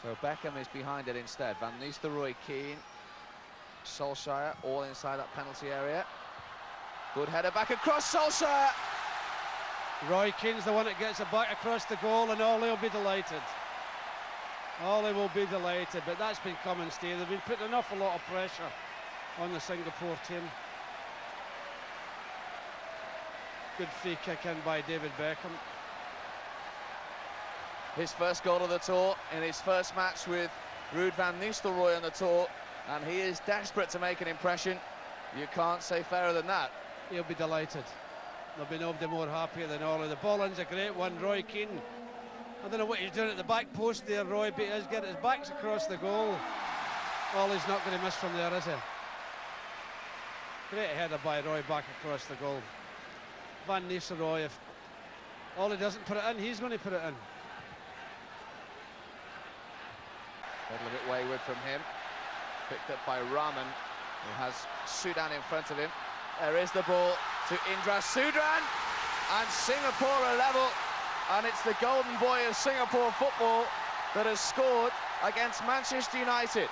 So Beckham is behind it instead. Van Nistelrooy, Keane, Solskjaer, all inside that penalty area. Good header back across, Solskjaer! Roy Keane's the one that gets it back across the goal, and Ollie will be delighted. Ollie will be delighted, but that's been coming, Steve. They've been putting an awful lot of pressure on the Singapore team. Good free kick in by David Beckham. His first goal of the tour in his first match with Ruud van Nistelrooy on the tour, and he is desperate to make an impression. You can't say fairer than that. He'll be delighted. There'll be nobody more happier than Ollie. The ball in's a great one, Roy Keane. I don't know what he's doing at the back post there, Roy, but he's getting his backs across the goal. Ollie's not going to miss from there, is he? Great header by Roy back across the goal. Van Nistelrooy, if Ollie doesn't put it in, he's going to put it in. A little bit wayward from him. Picked up by Rahman, who has Sudan in front of him. There is the ball to Indra Sudan, and Singapore are level. And it's the golden boy of Singapore football that has scored against Manchester United.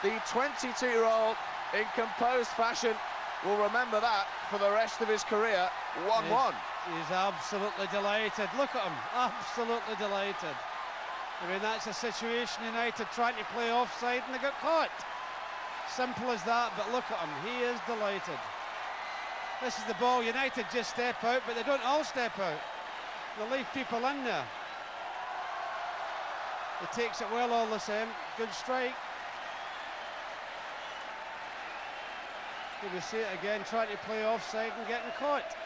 The 22-year-old, in composed fashion, will remember that for the rest of his career. 1-1. He's absolutely delighted. Look at him, absolutely delighted. I mean, that's a situation United trying to play offside and they got caught. Simple as that, but look at him, he is delighted. This is the ball, United just step out, but they don't all step out. They leave people in there. He takes it well all the same. Good strike. Here we see it again, trying to play offside and getting caught.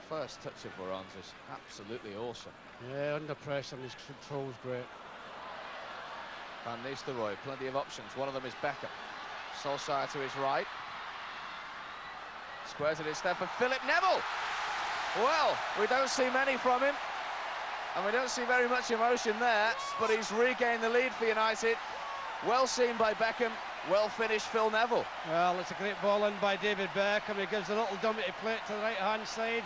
First touch of Varane is absolutely awesome. Yeah, under pressure, and his control's great. Van Nistelrooy, plenty of options. One of them is Beckham. Solskjaer to his right. Squares it instead for Philip Neville. Well, we don't see many from him, and we don't see very much emotion there, but he's regained the lead for United. Well seen by Beckham, well finished Phil Neville. Well, it's a great ball in by David Beckham. He gives a little dummy to play it to the right-hand side.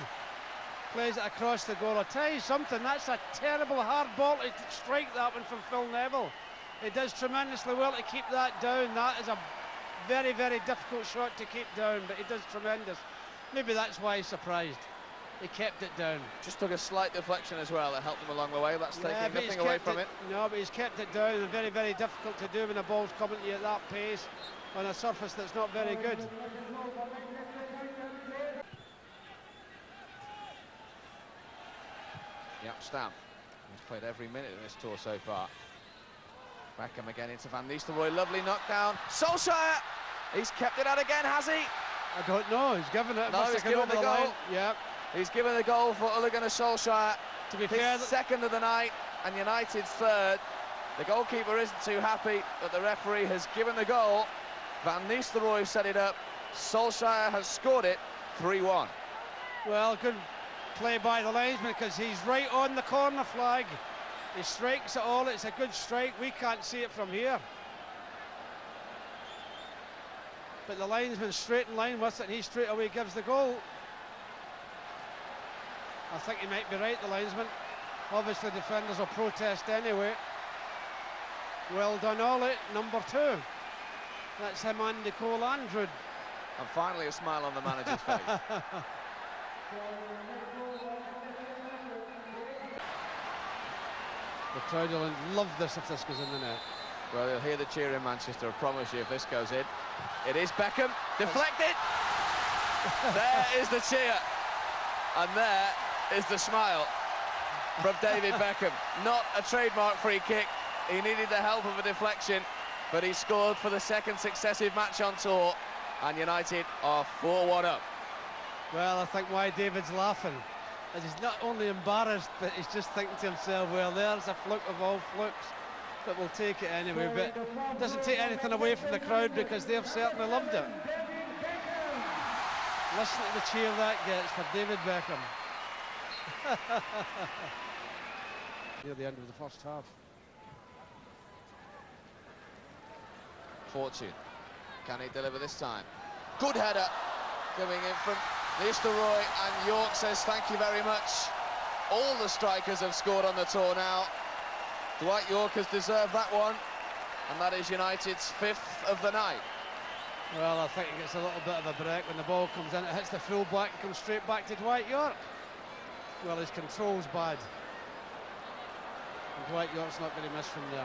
Plays it across the goal. I'll tell you something, that's a terrible hard ball to strike, that one from Phil Neville. He does tremendously well to keep that down. That is a very, very difficult shot to keep down, but he does tremendous. Maybe that's why he's surprised. He kept it down. Just took a slight deflection as well that helped him along the way. That's taking nothing away from it. No, but he's kept it down, and very, very difficult to do when the ball's coming to you at that pace on a surface that's not very good. Yep, Stam. He's played every minute in this tour so far. Beckham again into Van Nistelrooy, lovely knockdown. Solskjaer! He's kept it out again, has he? I don't know, he's given it. No, he's given the goal. Yeah. He's given the goal for Ole Gunnar Solskjaer. To be fair, second of the night, and United's third. The goalkeeper isn't too happy, but the referee has given the goal. Van Nistelrooy set it up. Solskjaer has scored it, 3-1. Well, good play by the linesman, because he's right on the corner flag. He strikes it all, it's a good strike. We can't see it from here. But the linesman's straight in line with it, and he straight away gives the goal. I think he might be right, the linesman. Obviously, defenders will protest anyway. Well done, Ollie, number 2. That's him and Nicole Andrew. And finally, a smile on the manager's face. The crowd will love this if this goes in the net. Well, you'll hear the cheer in Manchester, I promise you, if this goes in. It is Beckham, deflected! There is the cheer. And there is the smile from David Beckham. Not a trademark free kick. He needed the help of a deflection, but he scored for the second successive match on tour, and United are 4-1 up. Well, I think why David's laughing is he's not only embarrassed, but he's just thinking to himself, well, there's a fluke of all flukes, but we'll take it anyway. But it doesn't take anything away from the crowd, because they've certainly loved it. Listen to the cheer that gets for David Beckham. Near the end of the first half. Fortune. Can he deliver this time? Good header coming in from Nistelrooy, and York says thank you very much. All the strikers have scored on the tour now. Dwight Yorke has deserved that one, and that is United's 5th of the night. Well, I think he gets a little bit of a break when the ball comes in. It hits the full-back and comes straight back to Dwight Yorke. Well, his control's bad. And Dwight Yorke's not going to miss from there.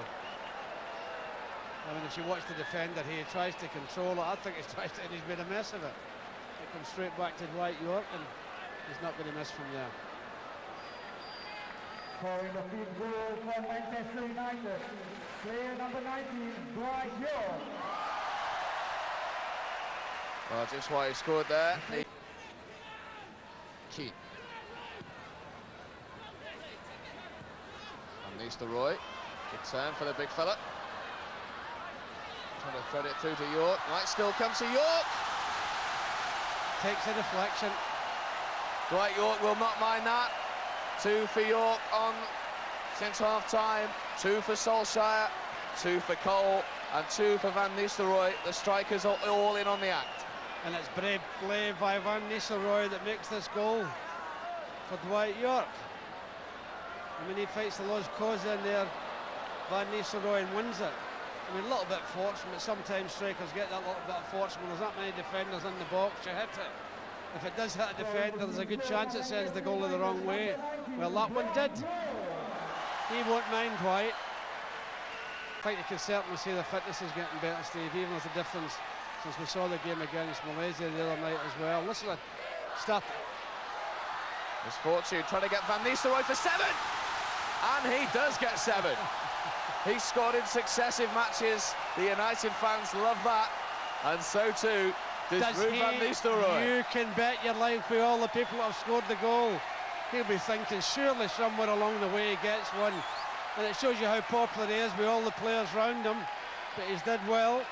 I mean, if you watch the defender, he tries to control it. I think he's tried to, and he's made a mess of it. It comes straight back to Dwight Yorke, and he's not going to miss from there. Scoring the field goal for Manchester United, player number 19, Dwight Yorke. Well, just why he scored there. Keane. Van Nistelrooy. Good turn for the big fella. Trying to thread it through to Yorke. Might still come to Yorke. Takes a deflection. Dwight Yorke will not mind that. 2 for Yorke on since half-time. 2 for Solskjaer. 2 for Cole. And 2 for Van Nistelrooy. The strikers are all in on the act. And it's brave play by Van Nistelrooy that makes this goal for Dwight Yorke. I mean, he fights the lost cause in there, Van Nistelrooy, and wins it. I mean, a little bit fortunate. Sometimes strikers get that little bit of fortune. There's not many defenders in the box. You hit it. If it does hit a defender, there's a good chance it sends the goalie the wrong way. Well, that one did. He won't mind Dwight. I think you can certainly see the fitness is getting better, Steve, even with the difference since we saw the game against Malaysia the other night as well. Listen to stuff. Misfortune trying to get Van Nistelrooy for 7, and he does get 7. He's scored in successive matches. The United fans love that, and so too does Ruud Van Nistelrooy. You can bet your life with all the people that have scored the goal. He'll be thinking surely somewhere along the way he gets one, and it shows you how popular he is with all the players round him. But he's did well.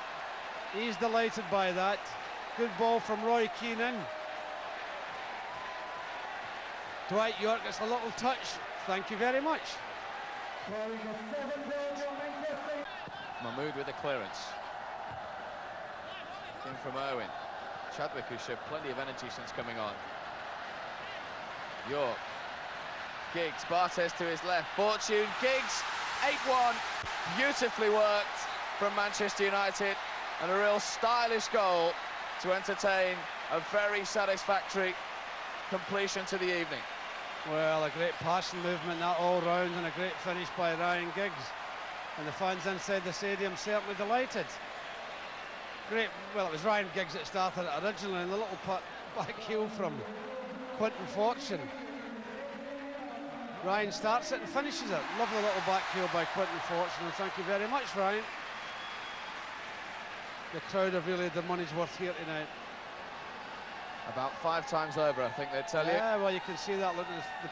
He's delighted by that. Good ball from Roy Keane in. Dwight Yorke gets a little touch. Thank you very much. Mahmood with the clearance. In from Owen. Chadwick, who showed plenty of energy since coming on. Yorke. Giggs, Bartes to his left. Fortune, Giggs, 8-1. Beautifully worked from Manchester United. And a real stylish goal to entertain a very satisfactory completion to the evening. Well, a great passing movement that all round, and a great finish by Ryan Giggs. And the fans inside the stadium certainly delighted. Great, well, it was Ryan Giggs that started it originally, and the little back heel from Quinton Fortune. Ryan starts it and finishes it. Lovely little back heel by Quinton Fortune, and thank you very much, Ryan. The crowd have really the money's worth here tonight. About 5 times over, I think they'd tell you. Yeah, well, you can see that looking at the